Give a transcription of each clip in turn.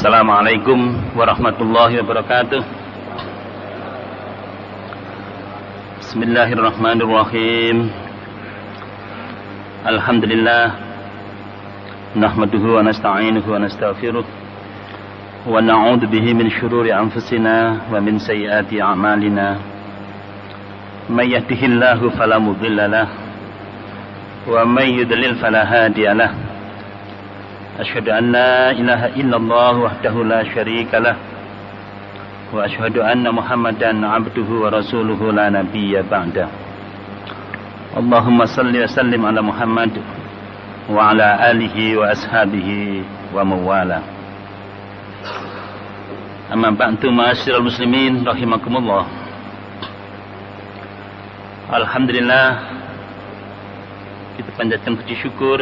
Assalamualaikum warahmatullahi wabarakatuh. Bismillahirrahmanirrahim. Alhamdulillah, nahmaduhu wa nasta'inuhu wa nastaghfiruh wa na'udzu bihi min syururi anfusina wa min sayyiati a'malina. May yahdihillahu fala mudilla lahu wa may yudlil fala hadiya lahu. Asyhadu an la ilaha illallah wahdahu la syarika lah wa asyhadu anna Muhammadan abduhu wa rasuluhu la nabiyya ba'da. Allahumma salli wa sallim ala Muhammad wa ala alihi wa ashabihi wa mawala. Amma ba'du, ma'asyiral muslimin rahimakumullah. Alhamdulillah, kita panjatkan puji syukur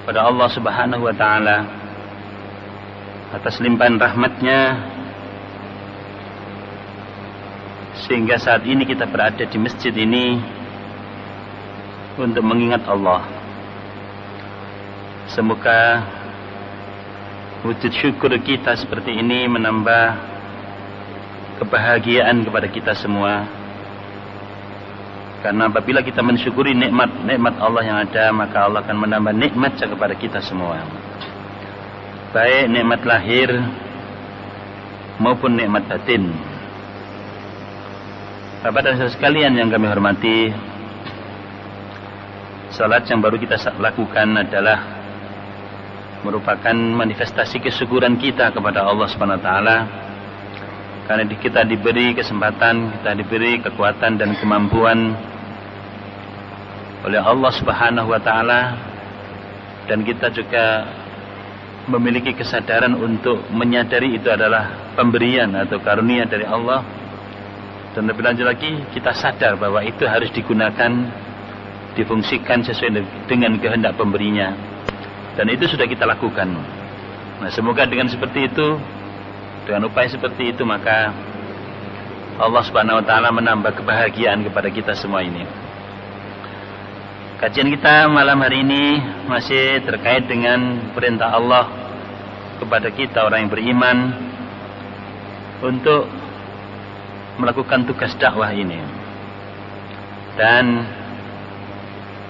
pada Allah Subhanahu wa ta'ala atas limpahan rahmatnya, sehingga saat ini kita berada di masjid ini untuk mengingat Allah. Semoga wujud syukur kita seperti ini menambah kebahagiaan kepada kita semua. Karena apabila kita mensyukuri nikmat Allah yang ada, maka Allah akan menambah nikmat kepada kita semua. Baik nikmat lahir maupun nikmat batin. Bapak dan saudara sekalian yang kami hormati, salat yang baru kita lakukan adalah merupakan manifestasi kesyukuran kita kepada Allah Subhanahu wa taala. Karena kita diberi kesempatan, kita diberi kekuatan dan kemampuan oleh Allah Subhanahu wa ta'ala, dan kita juga memiliki kesadaran untuk menyadari itu adalah pemberian atau karunia dari Allah, dan lebih lanjut lagi kita sadar bahwa itu harus digunakan, difungsikan sesuai dengan kehendak pemberinya, dan itu sudah kita lakukan. Nah, semoga dengan seperti itu, dengan upaya seperti itu, maka Allah Subhanahu wa ta'ala menambah kebahagiaan kepada kita semua ini. Kajian kita malam hari ini masih terkait dengan perintah Allah kepada kita orang yang beriman untuk melakukan tugas dakwah ini. Dan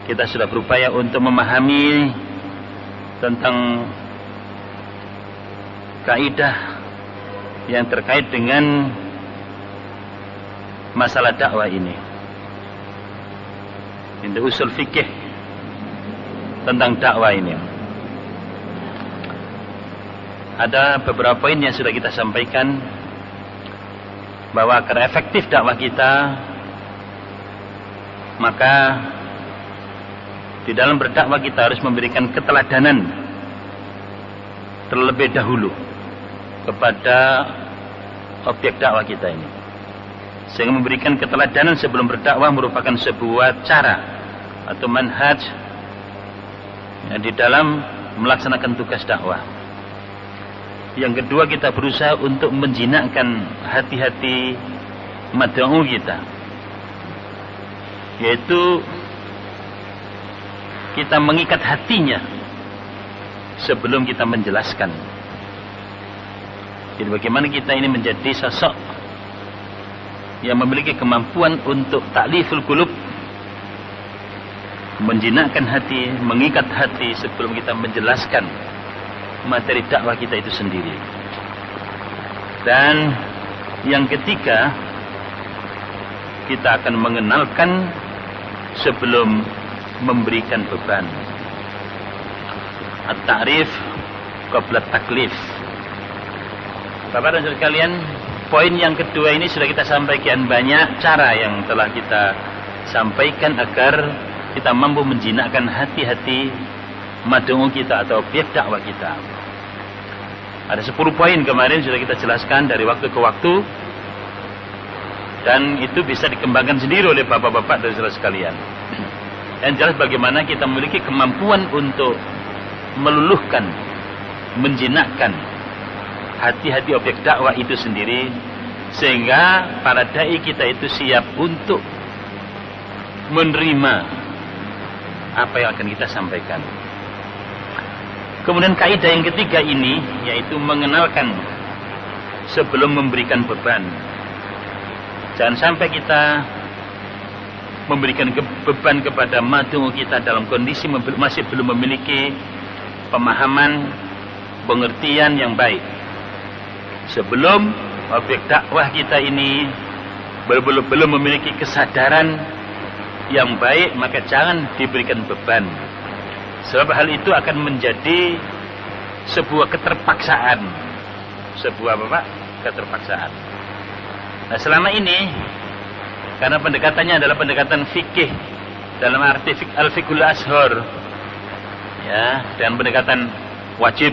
kita sudah berupaya untuk memahami tentang kaidah yang terkait dengan masalah dakwah ini. Ini usul fikih tentang dakwah ini. Ada beberapa poin yang sudah kita sampaikan, bahwa agar efektif dakwah kita, maka di dalam berdakwah kita harus memberikan keteladanan terlebih dahulu kepada objek dakwah kita ini. Sehingga memberikan keteladanan sebelum berdakwah merupakan sebuah cara atau manhaj yang di dalam melaksanakan tugas dakwah. Yang kedua, kita berusaha untuk menjinakkan hati-hati mad'u kita, yaitu kita mengikat hatinya sebelum kita menjelaskan. Jadi bagaimana kita ini menjadi sosok yang memiliki kemampuan untuk ta'liful qulub, menjinakkan hati, mengikat hati sebelum kita menjelaskan materi dakwah kita itu sendiri. Dan yang ketiga, kita akan mengenalkan sebelum memberikan beban. At-ta'rif qabla taklif. Bapak dan saudara sekalian, poin yang kedua ini sudah kita sampaikan, banyak cara yang telah kita sampaikan agar kita mampu menjinakkan hati-hati mad'u kita atau objek dakwah kita. Ada 10 poin kemarin sudah kita jelaskan dari waktu ke waktu, dan itu bisa dikembangkan sendiri oleh bapak-bapak dan saudara sekalian. Yang jelas bagaimana kita memiliki kemampuan untuk meluluhkan, menjinakkan hati-hati objek dakwah itu sendiri, sehingga para dai kita itu siap untuk menerima apa yang akan kita sampaikan. Kemudian kaidah yang ketiga ini yaitu mengenalkan sebelum memberikan beban. Jangan sampai kita memberikan beban kepada mad'u kita dalam kondisi masih belum memiliki pemahaman, pengertian yang baik. Sebelum objek dakwah kita ini belum memiliki kesadaran yang baik, maka jangan diberikan beban. Sebab hal itu akan menjadi sebuah keterpaksaan. Sebuah apa, Pak? Keterpaksaan. Nah, selama ini karena pendekatannya adalah pendekatan fikih dalam arti al-fiqhul ashhar, ya, dan pendekatan wajib,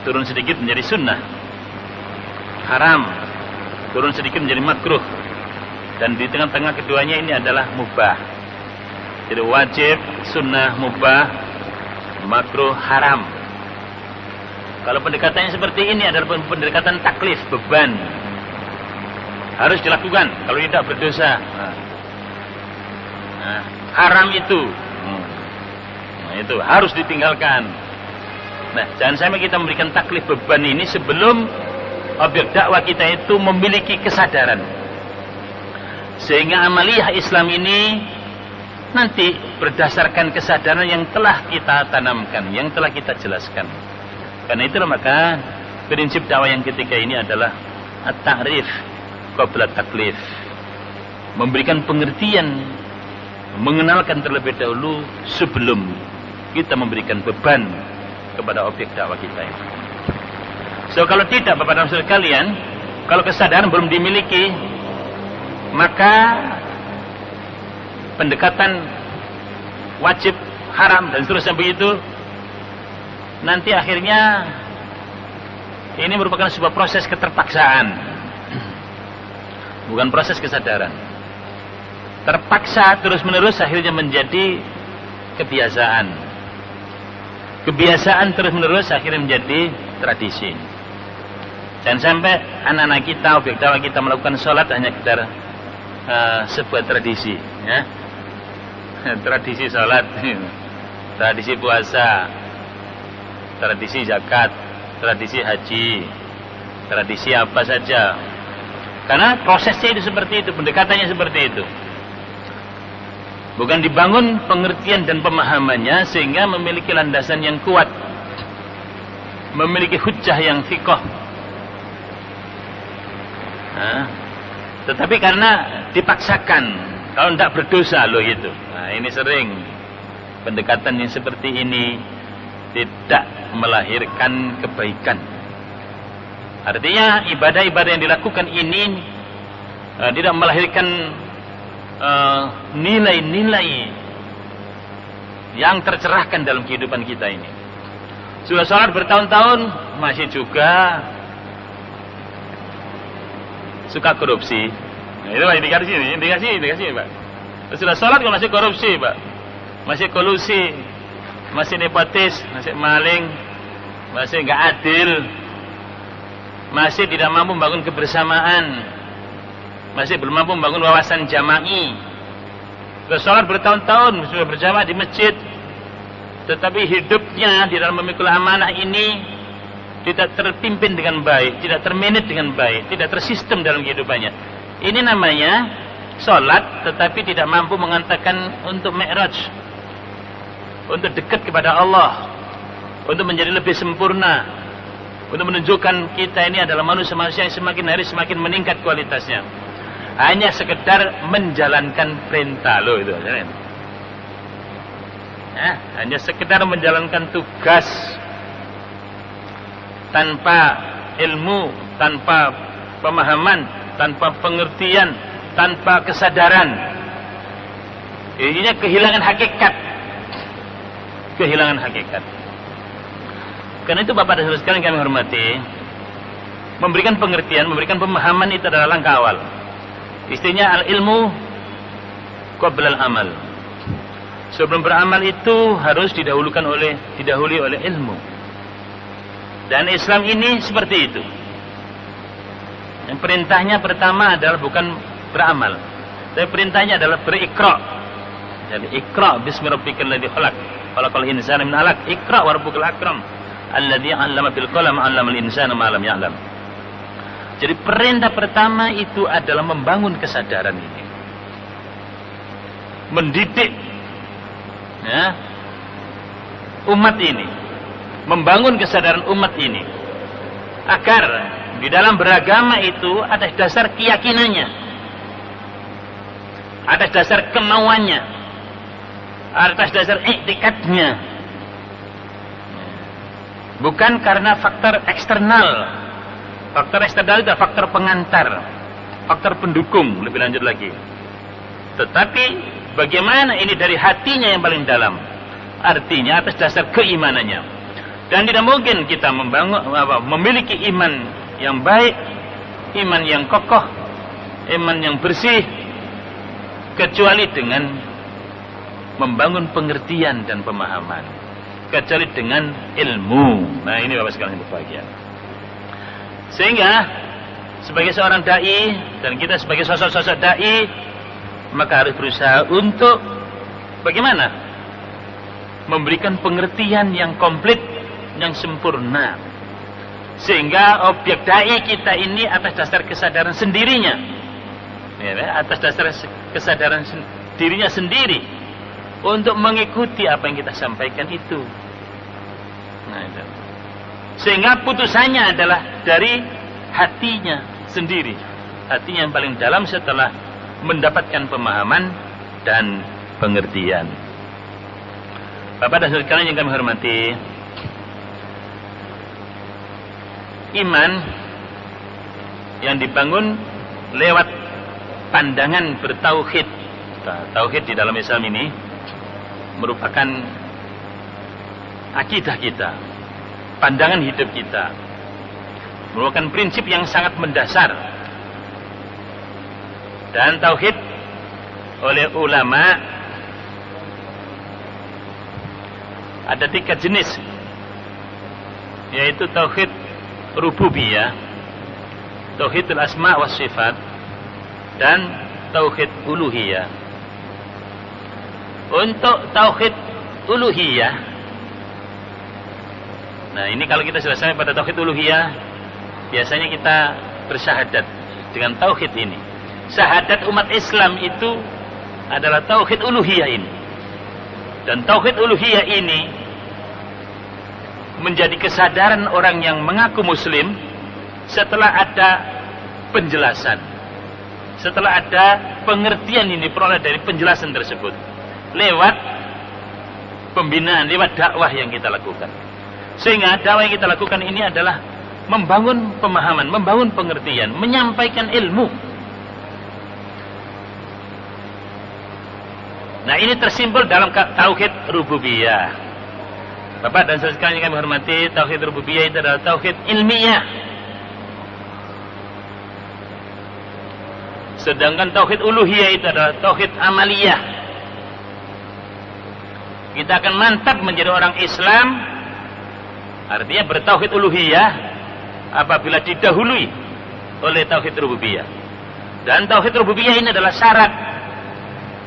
turun sedikit menjadi sunnah, haram turun sedikit menjadi makruh, dan di tengah-tengah keduanya ini adalah mubah. Jadi wajib, sunnah, mubah, makruh, haram. Kalau pendekatannya seperti ini adalah pendekatan taklif, beban, harus dilakukan, kalau tidak berdosa. Haram itu, itu harus ditinggalkan. Nah, jangan sampai kita memberikan taklif beban ini sebelum objek dakwah kita itu memiliki kesadaran, sehingga amaliyah Islam ini nanti berdasarkan kesadaran yang telah kita tanamkan, yang telah kita jelaskan. Karena itulah maka prinsip dakwah yang ketiga ini adalah at-ta'rif qabla taklif, memberikan pengertian, mengenalkan terlebih dahulu sebelum kita memberikan beban kepada objek dakwah kita ini. So, kalau tidak, Bapak dan Saudara sekalian, kalau kesadaran belum dimiliki, maka pendekatan wajib, haram, dan seterusnya begitu, nanti akhirnya ini merupakan sebuah proses keterpaksaan, bukan proses kesadaran. Terpaksa terus-menerus akhirnya menjadi kebiasaan. Kebiasaan terus-menerus akhirnya menjadi tradisi. Jangan sampai anak-anak kita, objek dakwah kita melakukan sholat hanya sekedar sebuah tradisi, ya. Tradisi sholat, tradisi puasa, tradisi zakat, tradisi haji, tradisi apa saja. Karena prosesnya itu seperti itu, pendekatannya seperti itu. Bukan dibangun pengertian dan pemahamannya sehingga memiliki landasan yang kuat, memiliki hujjah yang thiqah. Tetapi karena dipaksakan, kalau tidak berdosa loh itu. Nah, ini sering pendekatan yang seperti ini tidak melahirkan kebaikan. Artinya ibadah-ibadah yang dilakukan ini tidak melahirkan nilai-nilai yang tercerahkan dalam kehidupan kita ini. Sudah sholat bertahun-tahun masih juga suka korupsi. Nah, itu indikasi, Pak. Sudah sholat kok masih korupsi, Pak. Masih kolusi, masih nepotis, masih maling, masih nggak adil, masih tidak mampu membangun kebersamaan, masih belum mampu membangun wawasan jama'i. Sudah sholat bertahun-tahun, sudah berjamaah di masjid, tetapi hidupnya di dalam memikul amanah ini tidak terpimpin dengan baik, tidak termanage dengan baik, tidak tersistem dalam kehidupannya. Ini namanya sholat, tetapi tidak mampu mengantarkan untuk mi'raj, untuk dekat kepada Allah, untuk menjadi lebih sempurna, untuk menunjukkan kita ini adalah manusia-manusia yang semakin hari semakin meningkat kualitasnya. Hanya sekedar menjalankan perintah loh itu. Ya, hanya sekedar menjalankan tugas tanpa ilmu, tanpa pemahaman, tanpa pengertian, tanpa kesadaran. Ini kehilangan hakikat. Kehilangan hakikat. Karena itu Bapak dan Saudara sekalian kami hormati, memberikan pengertian, memberikan pemahaman itu adalah langkah awal. Istilahnya al-ilmu qabla al-amal. Sebelum beramal itu harus didahului oleh ilmu. Dan Islam ini seperti itu. Yang perintahnya pertama adalah bukan beramal, tapi perintahnya adalah berikra. Jadi ikra bismi rabbikal ladzi khalaq. Khalaqal insana min 'alaq. Iqra wa rabbukal akram alladzi 'allama bil qalam 'allamal insana ma lam ya'lam. Jadi perintah pertama itu adalah membangun kesadaran ini. Mendidik ya, umat ini, membangun kesadaran umat ini agar di dalam beragama itu atas dasar keyakinannya, atas dasar kemauannya, atas dasar iktikadnya, bukan karena faktor eksternal. Faktor eksternal itu faktor pengantar, faktor pendukung lebih lanjut lagi. Tetapi bagaimana ini dari hatinya yang paling dalam, artinya atas dasar keimanannya. Dan tidak mungkin kita memiliki iman yang baik, iman yang kokoh, iman yang bersih, kecuali dengan membangun pengertian dan pemahaman, kecuali dengan ilmu. Nah ini Bapak sekalian yang berbahagia. Sehingga sebagai seorang dai dan kita sebagai sosok-sosok dai, maka harus berusaha untuk bagaimana memberikan pengertian yang komplit, yang sempurna, sehingga objek dai kita ini atas dasar kesadaran sendirinya, ya, atas dasar kesadaran dirinya sendiri untuk mengikuti apa yang kita sampaikan itu. Nah, itu. Sehingga putusannya adalah dari hatinya sendiri, hatinya yang paling dalam setelah mendapatkan pemahaman dan pengertian. Bapak dan saudara sekalian yang kami hormati, iman yang dibangun lewat pandangan bertauhid. Tauhid di dalam Islam ini merupakan akidah kita, pandangan hidup kita, merupakan prinsip yang sangat mendasar. Dan tauhid oleh ulama ada 3 jenis, yaitu tauhid rububiyah, tauhidul asma was sifat, dan tauhid uluhiyah. Untuk tauhid uluhiyah, nah ini kalau kita sudah sampai pada tauhid uluhiyah, biasanya kita bersyahadat dengan tauhid ini. Syahadat umat Islam itu adalah tauhid uluhiyah ini. Dan tauhid uluhiyah ini menjadi kesadaran orang yang mengaku muslim setelah ada penjelasan, setelah ada pengertian ini peroleh dari penjelasan tersebut, lewat pembinaan, lewat dakwah yang kita lakukan. Sehingga dakwah yang kita lakukan ini adalah membangun pemahaman, membangun pengertian, menyampaikan ilmu. Nah ini tersimpul dalam tauhid rububiyah. Bapak dan saudara sekalian yang kami hormati, tauhid rububiyah itu adalah tauhid ilmiah. Sedangkan tauhid uluhiyah itu adalah tauhid amaliyah. Kita akan mantap menjadi orang Islam, artinya bertauhid uluhiyah, apabila didahului oleh tauhid rububiyah. Dan tauhid rububiyah ini adalah syarat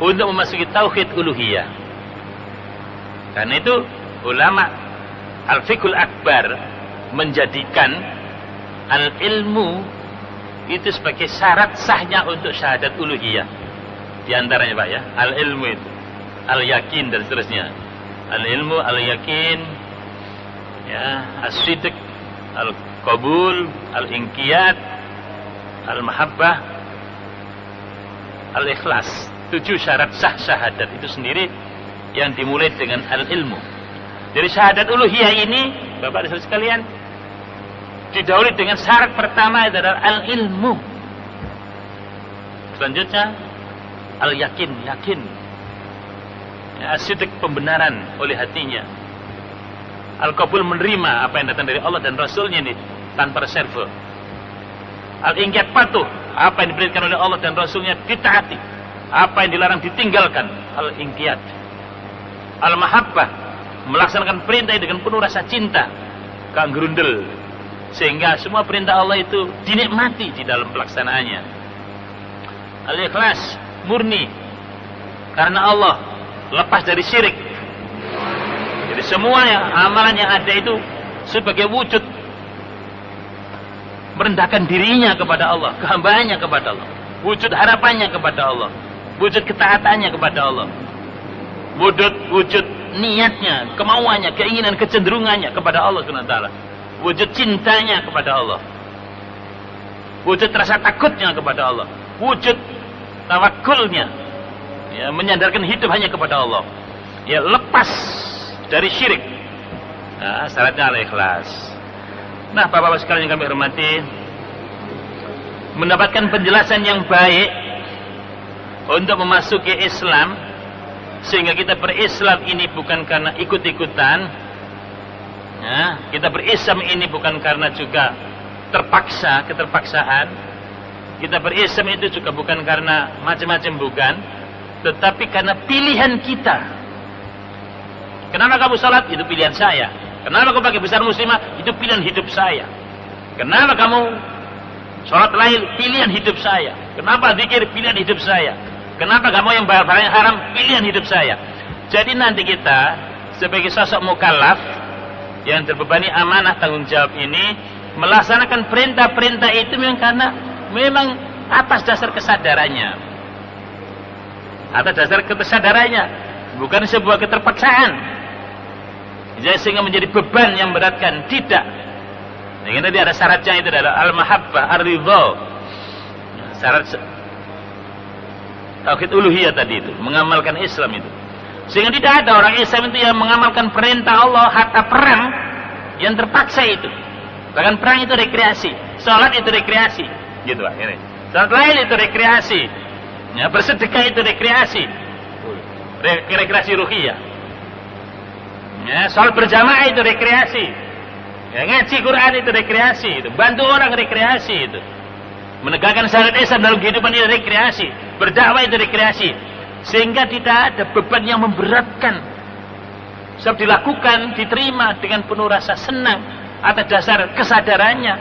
untuk memasuki tauhid uluhiyah. Karena itu ulama al-fiqhul akbar menjadikan al-ilmu itu sebagai syarat sahnya untuk syahadat uluhiyah. Di antaranya Pak ya, al-ilmu itu, al-yakin dan seterusnya. Al-ilmu, al-yakin, ya, as-sidq, al-qabul, al-inqiyad, al-mahabbah, al-ikhlas. 7 syarat sah syahadat itu sendiri yang dimulai dengan al-ilmu. Jadi syahadat uluhiyah ini, Bapak dan Saudara sekalian, didahului dengan syarat pertama adalah al-ilmu. Selanjutnya al-yakin, yakin. Ya, as-sidq, pembenaran oleh hatinya. Al-qabul, menerima apa yang datang dari Allah dan Rasulnya ini tanpa reserve. Al-inqiyad, patuh, apa yang diperintahkan oleh Allah dan Rasulnya ditaati, apa yang dilarang ditinggalkan. Al-inqiyad. Al-mahabbah, melaksanakan perintah dengan penuh rasa cinta, kang gerundel, sehingga semua perintah Allah itu dinikmati di dalam pelaksanaannya. Al-ikhlas, murni karena Allah, lepas dari syirik. Semua amalan yang ada itu sebagai wujud merendahkan dirinya kepada Allah, kehambaannya kepada Allah, wujud harapannya kepada Allah, wujud ketaatannya kepada Allah, wujud niatnya, kemauannya, keinginan, kecenderungannya kepada Allah SWT, wujud cintanya kepada Allah, wujud rasa takutnya kepada Allah, wujud tawakulnya, ya, menyandarkan hidup hanya kepada Allah, ya, lepas dari syirik. Nah, syaratnya al-ikhlas. Nah, Bapak-bapak sekalian yang kami hormati, mendapatkan penjelasan yang baik untuk memasuki Islam, sehingga kita berislam ini bukan karena ikut-ikutan, ya, kita berislam ini bukan karena juga terpaksa, keterpaksaan. Kita berislam itu juga bukan karena macam-macam, bukan, tetapi karena pilihan kita. Kenapa kamu salat? Itu pilihan saya. Kenapa kamu pakai busana muslimah? Itu pilihan hidup saya. Kenapa kamu salat lail? Pilihan hidup saya. Kenapa zikir? Pilihan hidup saya. Kenapa kamu yang barang yang haram? Pilihan hidup saya. Jadi nanti kita sebagai sosok mukallaf yang terbebani amanah tanggung jawab ini, melaksanakan perintah-perintah itu memang karena memang atas dasar kesadarannya, atas dasar kesadarannya, bukan sebuah keterpaksaan. Jadi sehingga menjadi beban yang beratkan, tidak. Ini tadi ada syaratnya, itu adalah al-mahabbah, ar-ridha. Syarat tauhid uluhiyah tadi itu, mengamalkan Islam itu. Sehingga tidak ada orang Islam itu yang mengamalkan perintah Allah hatta perang yang terpaksa itu. Bahkan perang itu rekreasi, salat itu rekreasi, gitu Pak. Ini. Salat lain itu rekreasi. Ya, bersedekah itu rekreasi. Rekreasi ruhiyah. Ya, salat berjamaah itu rekreasi. Ya, ngaji Quran itu rekreasi, itu. Bantu orang rekreasi itu. Menegakkan syariat Islam dalam kehidupan itu rekreasi. Berdakwah itu rekreasi. Sehingga tidak ada beban yang memberatkan. Sebab dilakukan, diterima dengan penuh rasa senang atas dasar kesadarannya.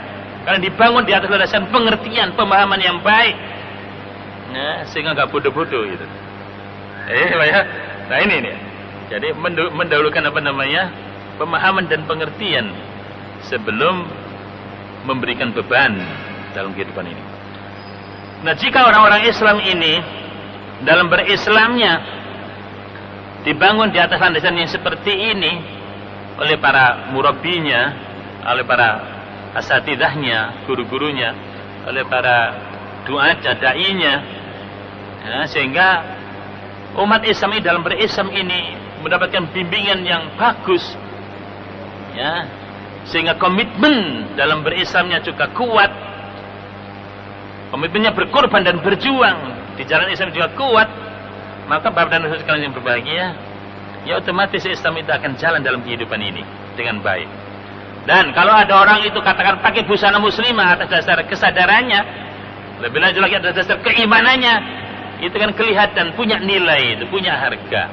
Karena dibangun di atas dasar pengertian, pemahaman yang baik. Ya, sehingga nggak bodoh-bodoh gitu. Ya. Nah ini nih. Jadi mendahulukan pemahaman dan pengertian sebelum memberikan beban dalam kehidupan ini. Nah, jika orang-orang Islam ini dalam berislamnya dibangun di atas landasan yang seperti ini oleh para murabbinya, oleh para asatidahnya, guru-gurunya, oleh para duat dai-nya, ya, sehingga umat Islam ini dalam berislam ini mendapatkan bimbingan yang bagus, ya, sehingga komitmen dalam berislamnya juga kuat, komitmennya berkorban dan berjuang di jalan Islam juga kuat, maka Bapak dan Ibu sekalian yang berbahagia, ya otomatis Islam itu akan jalan dalam kehidupan ini dengan baik. Dan kalau ada orang itu katakan pakai busana muslimah atas dasar kesadarannya, lebih lanjut lagi atas dasar keimanannya, itu kan kelihatan punya nilai, itu punya harga.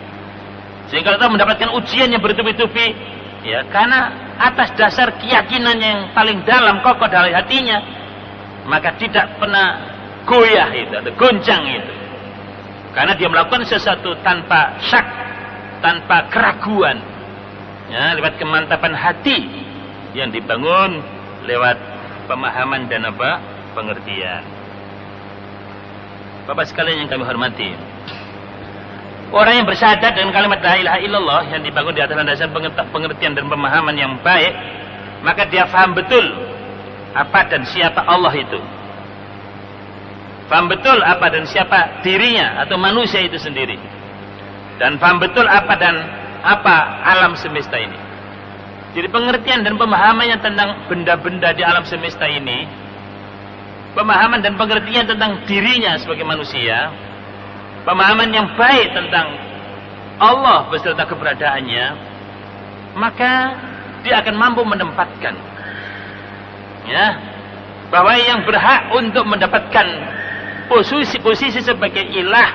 Sehingga kita mendapatkan ujian yang bertubi-tubi, ya, karena atas dasar keyakinan yang paling dalam kokoh dalam hatinya, maka tidak pernah goyah itu atau goncang itu. Karena dia melakukan sesuatu tanpa syak, tanpa keraguan, ya, lewat kemantapan hati yang dibangun lewat pemahaman dan pengertian. Bapak sekalian yang kami hormati, orang yang bersyahadat dengan kalimat la ilaha illallah yang dibangun di atas landasan pengertian dan pemahaman yang baik, maka dia faham betul apa dan siapa Allah itu. Faham betul apa dan siapa dirinya atau manusia itu sendiri. Dan faham betul apa dan apa alam semesta ini. Jadi pengertian dan pemahamannya tentang benda-benda di alam semesta ini, pemahaman dan pengertian tentang dirinya sebagai manusia, pemahaman yang baik tentang Allah beserta keberadaannya, maka dia akan mampu menempatkan, ya, bahwa yang berhak untuk mendapatkan posisi sebagai ilah,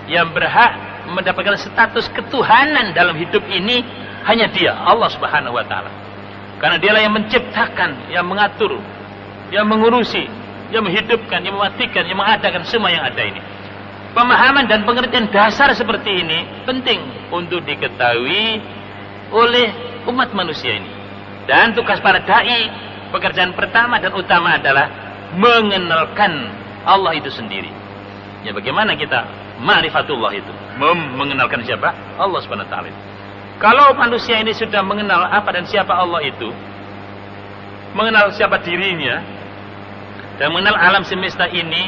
yang berhak mendapatkan status ketuhanan dalam hidup ini hanya Dia, Allah Subhanahu wa taala. Karena Dialah yang menciptakan, yang mengatur, yang mengurusi, yang menghidupkan, yang mematikan, yang mengadakan semua yang ada ini. Pemahaman dan pengertian dasar seperti ini penting untuk diketahui oleh umat manusia ini. Dan tugas para dai, pekerjaan pertama dan utama adalah mengenalkan Allah itu sendiri. Ya, bagaimana kita ma'rifatullah itu? Mengenalkan siapa? Allah Subhanahu wa taala. Kalau manusia ini sudah mengenal apa dan siapa Allah itu, mengenal siapa dirinya dan mengenal alam semesta ini,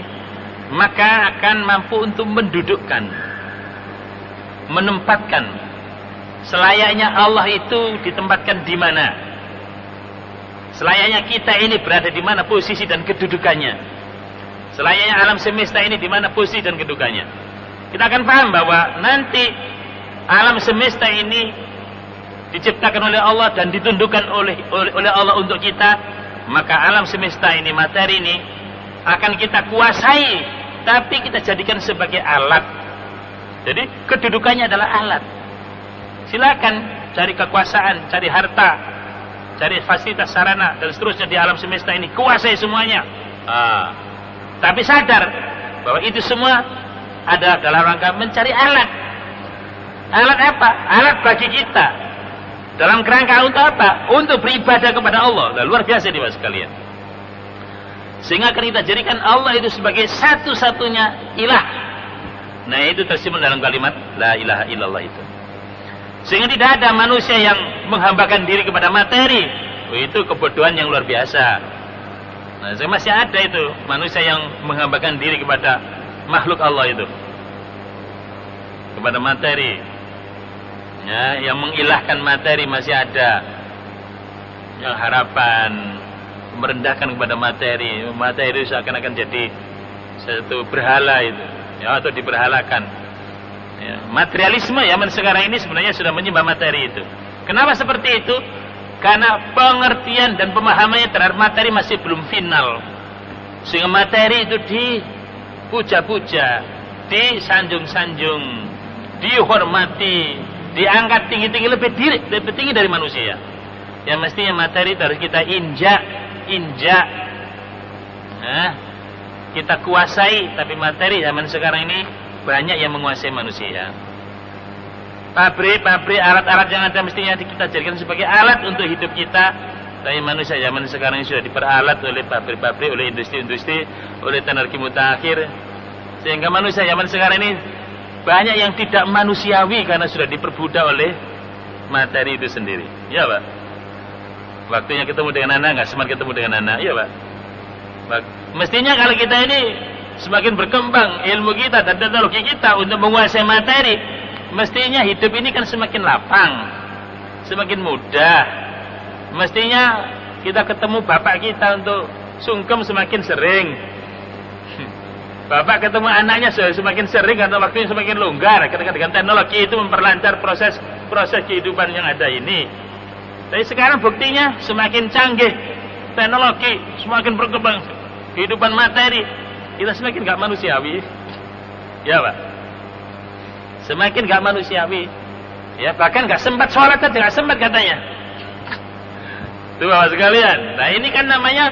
maka akan mampu untuk mendudukkan, menempatkan selayaknya Allah itu ditempatkan di mana, selayaknya kita ini berada di mana posisi dan kedudukannya, selayaknya alam semesta ini di mana posisi dan kedudukannya. Kita akan paham bahwa nanti alam semesta ini diciptakan oleh Allah dan ditundukkan oleh Allah untuk kita, maka alam semesta ini, materi ini akan kita kuasai, tapi kita jadikan sebagai alat. Jadi kedudukannya adalah alat. Silakan cari kekuasaan, cari harta, cari fasilitas sarana dan seterusnya di alam semesta ini, kuasai semuanya. Tapi sadar bahwa itu semua ada dalam rangka mencari alat. Alat apa? Alat bagi kita. Dalam kerangka untuk apa? Untuk beribadah kepada Allah. Nah, luar biasa nih Mas sekalian. Sehingga akan kita jadikan Allah itu sebagai satu-satunya ilah. Nah, itu tersirat dalam kalimat la ilaha illallah itu. Sehingga tidak ada manusia yang menghambakan diri kepada materi. Itu kebodohan yang luar biasa. Nah, masih ada itu manusia yang menghambakan diri kepada makhluk Allah itu, kepada materi, ya, yang mengilahkan materi masih ada, yang harapan merendahkan kepada materi seakan-akan jadi satu berhala itu, ya, atau diberhalakan. Ya, materialisme zaman sekarang ini sebenarnya sudah menyembah materi itu. Kenapa seperti itu? Karena pengertian dan pemahamannya terhadap materi masih belum final, sehingga materi itu dipuja-puja, disanjung-sanjung, dihormati, diangkat tinggi-tinggi, lebih tinggi dari manusia. Yang mestinya materi harus kita injak, nah, kita kuasai. Tapi materi zaman sekarang ini banyak yang menguasai manusia. Pabrik-pabrik, alat-alat yang ada mestinya kita jadikan sebagai alat untuk hidup kita. Tapi manusia zaman sekarang ini sudah diperalat oleh pabrik-pabrik, oleh industri-industri, oleh energi mutakhir. Sehingga manusia zaman sekarang ini banyak yang tidak manusiawi karena sudah diperbudak oleh materi itu sendiri. Ya Pak? Waktunya ketemu dengan anak, nggak sempat ketemu dengan anak. Ya Pak? Mestinya kalau kita ini semakin berkembang ilmu kita dan teknologi kita untuk menguasai materi, mestinya hidup ini kan semakin lapang, semakin mudah. Mestinya kita ketemu bapak kita untuk sungkem semakin sering. Bapak ketemu anaknya semakin sering karena waktunya semakin longgar. Ketika dengan teknologi itu memperlancar proses kehidupan yang ada ini. Tapi sekarang buktinya semakin canggih teknologi, semakin berkembang kehidupan materi, kita semakin gak manusiawi. Ya Pak? Semakin gak manusiawi. Ya, bahkan gak sempat sholat aja, gak sempat katanya. Tuh Bapak sekalian. Nah, ini kan namanya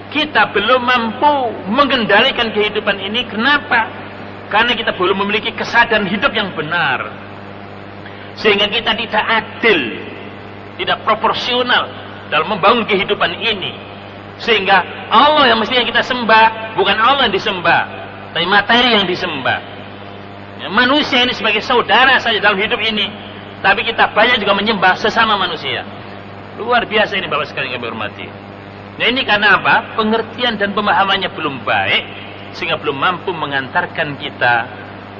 kita belum mampu mengendalikan kehidupan ini. Kenapa? Karena kita belum memiliki kesadaran hidup yang benar. Sehingga kita tidak adil, tidak proporsional dalam membangun kehidupan ini. Sehingga Allah yang mestinya kita sembah bukan Allah yang disembah, tapi materi yang disembah. Ya, manusia ini sebagai saudara saja dalam hidup ini, tapi kita banyak juga menyembah sesama manusia. Luar biasa ini Bapak sekalian kami hormati. Nah, ini karena apa? Pengertian dan pemahamannya belum baik, sehingga belum mampu mengantarkan kita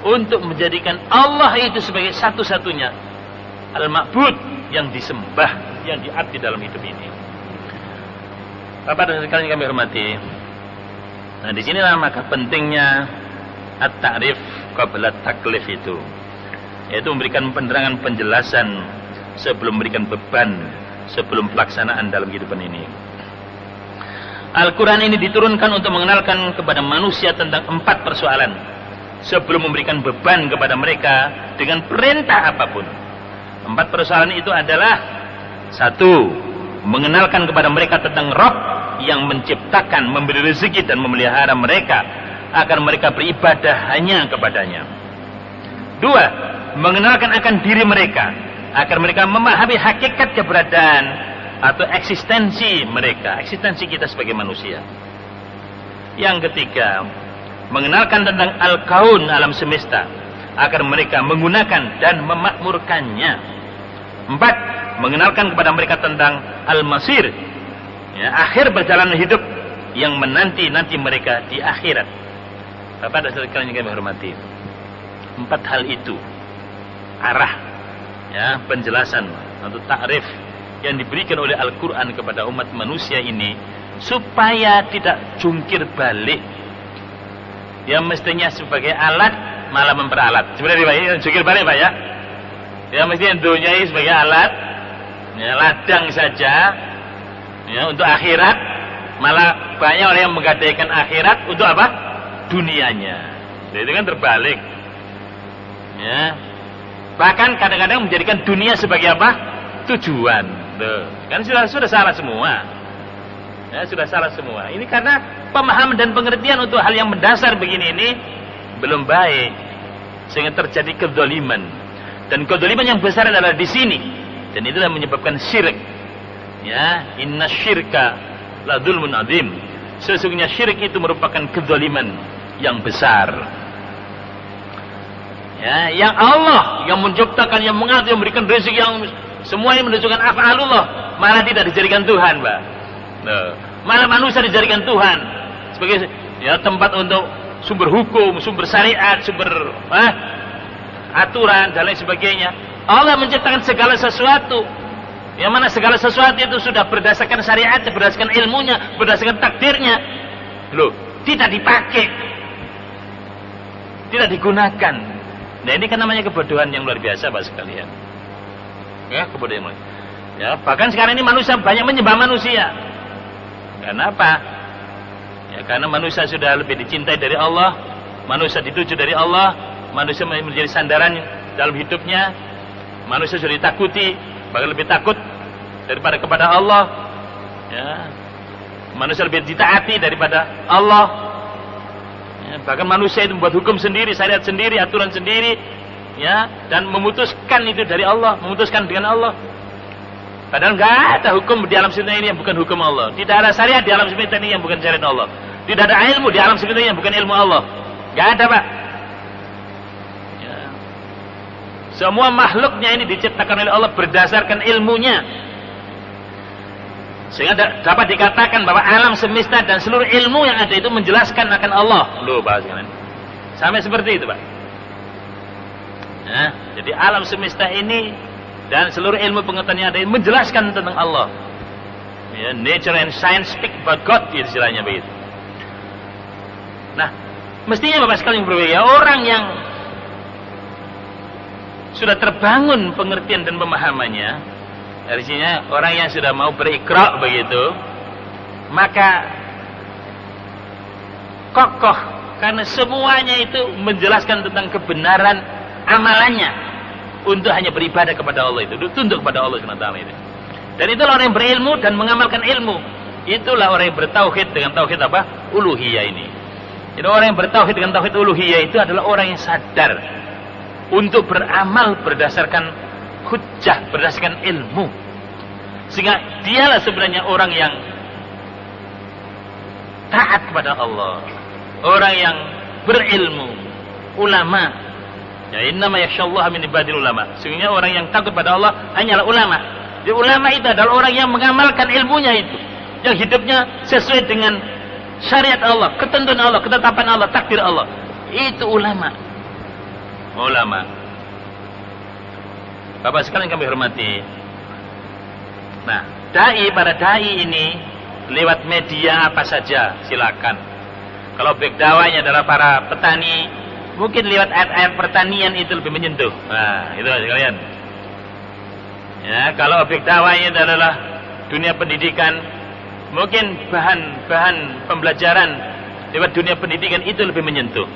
untuk menjadikan Allah itu sebagai satu-satunya al-ma'bud yang disembah, yang diabdi dalam hidup ini. Bapak dan sekalian kami hormati. Nah, disinilah maka pentingnya at-ta'rif qabla taklif itu, yaitu memberikan penerangan penjelasan sebelum memberikan beban, sebelum pelaksanaan dalam kehidupan ini. Al-Quran ini diturunkan untuk mengenalkan kepada manusia tentang 4 persoalan sebelum memberikan beban kepada mereka dengan perintah apapun. 4 persoalan itu adalah: 1. Mengenalkan kepada mereka tentang Rabb yang menciptakan, memberi rezeki dan memelihara mereka agar mereka beribadah hanya kepadanya. 2. Mengenalkan akan diri mereka agar mereka memahami hakikat keberadaan atau eksistensi mereka, eksistensi kita sebagai manusia. Yang ketiga, mengenalkan tentang al-kaun, alam semesta, agar mereka menggunakan dan memakmurkannya. 4, mengenalkan kepada mereka tentang al-masir, ya, akhir perjalanan hidup yang menanti-nanti mereka di akhirat. Bapak dan saudara sekalian yang kami hormati, 4 hal itu arah, ya, penjelasan atau takrif yang diberikan oleh Al-Quran kepada umat manusia ini supaya tidak jungkir balik, yang mestinya sebagai alat malah memperalat. Sebenarnya Pak, ya, jungkir balik Pak ya. Ya mestinya dunia sebagai alat, ya, ladang saja, ya, untuk akhirat, malah banyak orang yang menggadaikan akhirat untuk apa? Dunianya. Jadi itu kan terbalik. Ya. Bahkan kadang-kadang menjadikan dunia sebagai apa? Tujuan. Tuh. Kan sudah salah semua. Ya, sudah salah semua. Ini karena pemahaman dan pengertian untuk hal yang mendasar begini ini belum baik, sehingga terjadi kedzaliman. Dan kedzaliman yang besar adalah di sini, dan itulah menyebabkan syirik. Ya, inna syirka la dzulmun adzim. Sesungguhnya syirik itu merupakan kedzaliman yang besar. Ya, yang Allah yang menciptakan, yang mengatur, yang memberikan rezeki, yang semuanya menunjukkan af'alullah, malah tidak dijadikan Tuhan, Pak. Nah, malah manusia dijadikan Tuhan sebagai, ya, tempat untuk sumber hukum, sumber syariat, sumber aturan dan lain sebagainya. Allah menciptakan segala sesuatu, yang mana segala sesuatu itu sudah berdasarkan syariatnya, berdasarkan ilmunya, berdasarkan takdirnya. Loh, tidak dipakai, tidak digunakan. Nah, ini kan namanya kebodohan yang luar biasa, Pak sekalian. Ya, kebodohan. Ya, bahkan sekarang ini manusia banyak menyembah manusia. Karena apa? Ya, karena manusia sudah lebih dicintai dari Allah, manusia dituju dari Allah, manusia menjadi sandaran dalam hidupnya, manusia sudah ditakuti, bahkan lebih takut daripada kepada Allah. Ya, manusia lebih ditaati daripada Allah. Ya, bahkan manusia itu membuat hukum sendiri, syariat sendiri, aturan sendiri, ya, dan memutuskan itu dari Allah, memutuskan dengan Allah. Padahal nggak ada hukum di alam semesta ini yang bukan hukum Allah. Tidak ada syariat di alam semesta ini yang bukan syariat Allah. Tidak ada ilmu di alam semesta ini yang bukan ilmu Allah. Nggak ada, Pak. Ya. Semua makhluknya ini diciptakan oleh Allah berdasarkan ilmunya, sehingga dapat dikatakan bahwa alam semesta dan seluruh ilmu yang ada itu menjelaskan akan Allah. Loh, Pak, sampai seperti itu, Pak. Ya, jadi alam semesta ini dan seluruh ilmu pengetahuan yang ada ini menjelaskan tentang Allah. Ya, nature and science speak about God, istilahnya begitu. Nah, mestinya Bapak sekalian berbeda, orang yang sudah terbangun pengertian dan pemahamannya, artinya orang yang sudah mau berikrar begitu, maka kokoh, karena semuanya itu menjelaskan tentang kebenaran amalannya untuk hanya beribadah kepada Allah itu, tunduk kepada Allah SWT itu. Dan itulah orang yang berilmu dan mengamalkan ilmu. Itulah orang yang bertauhid dengan tauhid apa? Uluhiyah ini. Jadi orang yang bertauhid dengan tauhid uluhiyah itu adalah orang yang sadar untuk beramal berdasarkan hujjah, berdasarkan ilmu. Sehingga dialah sebenarnya orang yang taat kepada Allah, orang yang berilmu, ulama. Ya, innama yakhsyallaha min ibadil ulama. Sesungguhnya orang yang takut pada Allah hanyalah ulama. Jadi ulama itu adalah orang yang mengamalkan ilmunya itu, yang hidupnya sesuai dengan syariat Allah, ketentuan Allah, ketetapan Allah, takdir Allah. Itu ulama. Ulama. Bapak sekalian kami hormati. Nah, para dai ini lewat media apa saja silakan. Kalau objek dakwahnya adalah para petani, mungkin lewat ayat-ayat pertanian itu lebih menyentuh. Nah, itu aja kalian. Ya, kalau objek dakwahnya adalah dunia pendidikan, mungkin bahan-bahan pembelajaran lewat dunia pendidikan itu lebih menyentuh.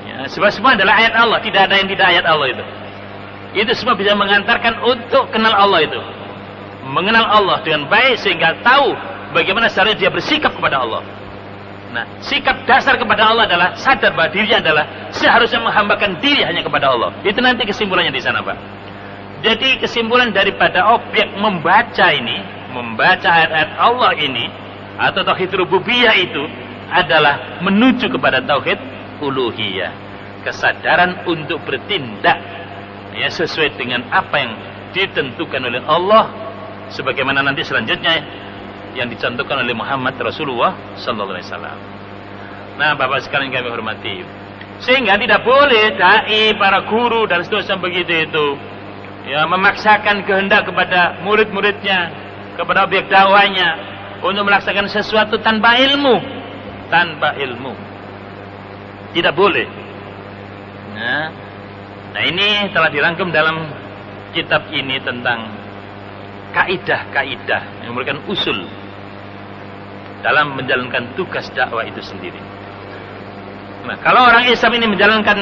Ya, semua adalah ayat Allah, tidak ada yang tidak ayat Allah itu. Itu semua bisa mengantarkan untuk kenal Allah itu. Mengenal Allah dengan baik sehingga tahu bagaimana caranya dia bersikap kepada Allah. Nah, sikap dasar kepada Allah adalah sadar bahwa dirinya adalah seharusnya menghambakan diri hanya kepada Allah. Itu nanti kesimpulannya di sana, Pak. Jadi kesimpulan daripada objek membaca ini, membaca ayat-ayat Allah ini atau tauhid rububiyah itu adalah menuju kepada tauhid uluhiyah, kesadaran untuk bertindak ya sesuai dengan apa yang ditentukan oleh Allah, sebagaimana nanti selanjutnya yang dicontohkan oleh Muhammad Rasulullah sallallahu alaihi wasallam. Nah, Bapak sekalian kami hormati, sehingga tidak boleh dai, para guru dan seterusnya begitu itu ya memaksakan kehendak kepada murid-muridnya, kepada objek dakwahnya untuk melaksanakan sesuatu tanpa ilmu, tidak boleh. Nah ini telah dirangkum dalam kitab ini tentang kaidah-kaidah yang merupakan usul dalam menjalankan tugas dakwah itu sendiri. Nah, kalau orang Islam ini menjalankan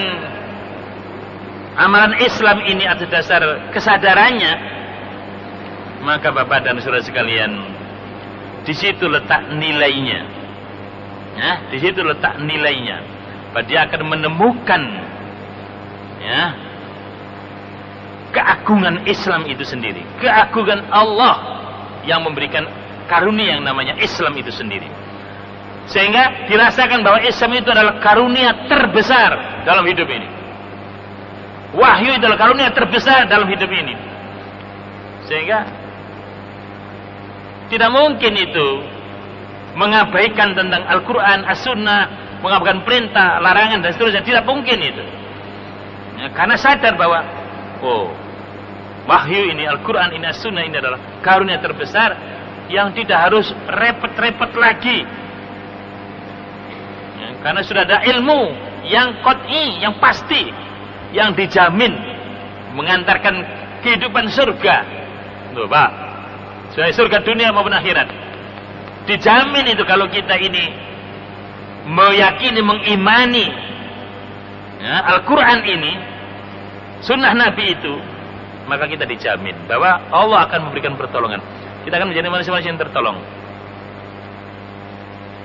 amalan Islam ini atas dasar kesadarannya, maka Bapak dan Saudara sekalian, di situ letak nilainya. Ya, di situ letak nilainya. Bahwa dia akan menemukan ya keagungan Islam itu sendiri, keagungan Allah yang memberikan karunia yang namanya Islam itu sendiri. Sehingga dirasakan bahwa Islam itu adalah karunia terbesar dalam hidup ini. Wahyu adalah karunia terbesar dalam hidup ini. Sehingga tidak mungkin itu mengabaikan tentang Al-Quran, As-Sunnah, mengabaikan perintah, larangan dan seterusnya. Tidak mungkin itu ya, karena sadar bahwa wahyu ini, Al-Quran ini, As-Sunnah ini adalah karunia terbesar yang tidak harus repot-repot lagi ya, karena sudah ada ilmu yang qat'i, yang pasti, yang dijamin mengantarkan kehidupan surga. Tuh Pak, surga dunia maupun akhirat dijamin itu kalau kita ini meyakini, mengimani ya, Al-Quran ini, sunnah Nabi itu, maka kita dijamin bahwa Allah akan memberikan pertolongan. Kita akan menjadi manusia-manusia yang tertolong.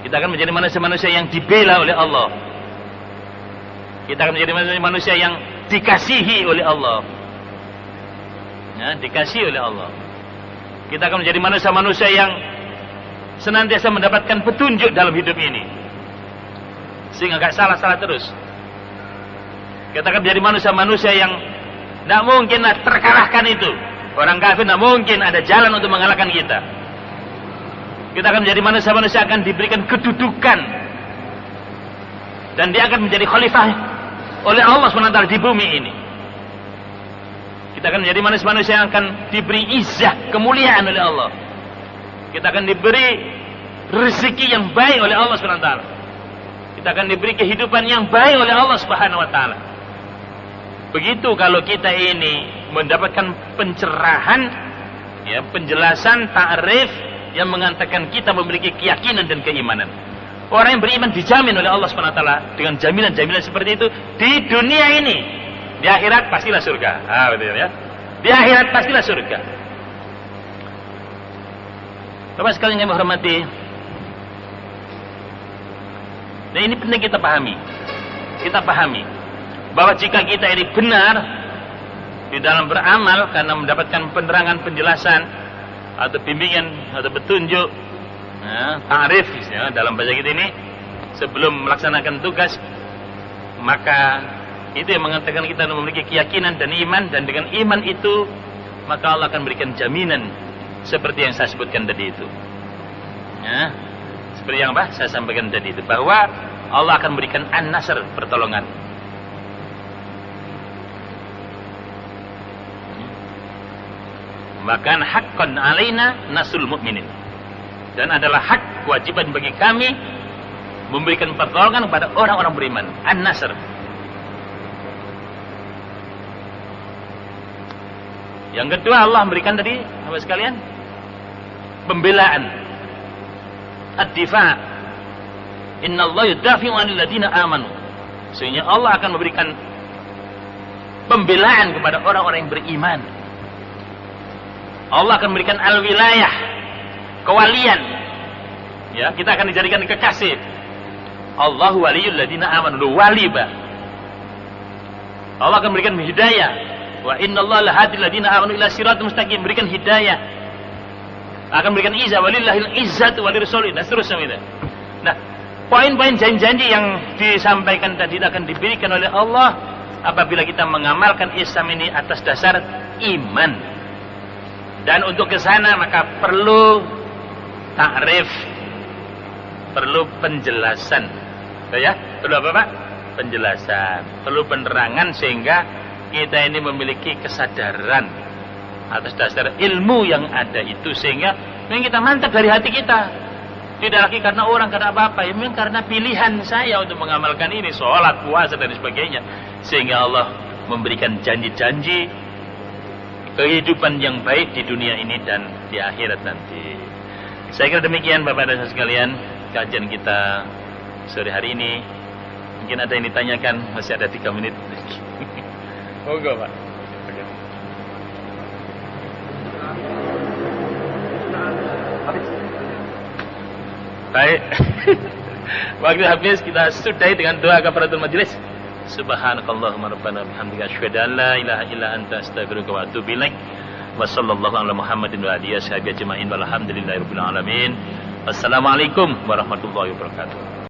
Kita akan menjadi manusia-manusia yang dibela oleh Allah. Kita akan menjadi manusia yang dikasihi oleh Allah ya, dikasihi oleh Allah. Kita akan menjadi manusia-manusia yang senantiasa mendapatkan petunjuk dalam hidup ini, sehingga gak salah-salah terus. Kita akan menjadi manusia-manusia yang tidak mungkin terkalahkan itu. Orang kafir tidak mungkin ada jalan untuk mengalahkan kita. Kita akan menjadi manusia-manusia yang akan diberikan kedudukan, dan dia akan menjadi khalifah oleh Allah SWT di bumi ini. Kita akan menjadi manusia-manusia yang akan diberi izzah, kemuliaan oleh Allah. Kita akan diberi rezeki yang baik oleh Allah SWT. Kita akan diberi kehidupan yang baik oleh Allah SWT. Begitu kalau kita ini mendapatkan pencerahan, ya, penjelasan, ta'rif yang mengatakan kita memiliki keyakinan dan keimanan. Orang yang beriman dijamin oleh Allah SWT dengan jaminan-jaminan seperti itu di dunia ini. Di akhirat pastilah surga. Betul ya. Di akhirat pastilah surga. Bapak sekalian yang menghormati, nah ini penting kita pahami. Kita pahami bahwa jika kita ini benar di dalam beramal karena mendapatkan penerangan, penjelasan atau bimbingan atau petunjuk, ya, ta'rif ya, dalam bahasa kita ini sebelum melaksanakan tugas, maka itu yang mengatakan kita memiliki keyakinan dan iman, dan dengan iman itu maka Allah akan berikan jaminan seperti yang saya sebutkan tadi itu ya, seperti yang saya sampaikan tadi itu, bahwa Allah akan berikan an-nasr, pertolongan. Bahkan haqqan alaina nasul mu'minin, dan adalah hak, kewajiban bagi kami memberikan pertolongan kepada orang-orang beriman. An-nasr. Yang kedua, Allah memberikan tadi apa sekalian? Pembelaan. Ad-difa'. Innallaha yudafi'u 'anil ladzina amanu. Sehingga Allah akan memberikan pembelaan kepada orang-orang yang beriman. Allah akan memberikan al-wilayah, kewalian. Ya, kita akan dijadikan kekasih. Allahu waliyul ladzina amanu, wali ba. Allah akan memberikan hidayah Wa innallaha lahadil ladzina amanu ila siratal mustaqim, berikan hidayah. Akan berikan izah, walillahil izzatu walirrasul, dan seterusnya gitu. Nah, poin-poin janji-janji yang disampaikan tadi akan diberikan oleh Allah apabila kita mengamalkan Islam ini atas dasar iman. Dan untuk ke sana maka perlu takrif, perlu penjelasan. Ya, perlu apa Pak? Penjelasan, perlu penerangan sehingga kita ini memiliki kesadaran atas dasar ilmu yang ada itu, sehingga memang kita mantap dari hati kita. Tidak lagi karena orang, karena apa-apa, ya memang karena pilihan saya untuk mengamalkan ini, sholat, puasa dan sebagainya, sehingga Allah memberikan janji-janji kehidupan yang baik di dunia ini dan di akhirat nanti. Saya kira demikian Bapak dan Saudara sekalian kajian kita sore hari ini. Mungkin ada yang ditanyakan, masih ada 3 menit. Monggo Pak. Baik. Waktu habis, kita sudahi dengan doa kafaratul majelis. Subhanakallahumma rabbana bihamdika asyhadu an la ilaha illa anta astaghfiruka wa atubu ilaik. Wa sallallahu ala Muhammadin wa alihi washabihi ajmain walhamdulillahirabbil alamin. Wassalamualaikum warahmatullahi wabarakatuh.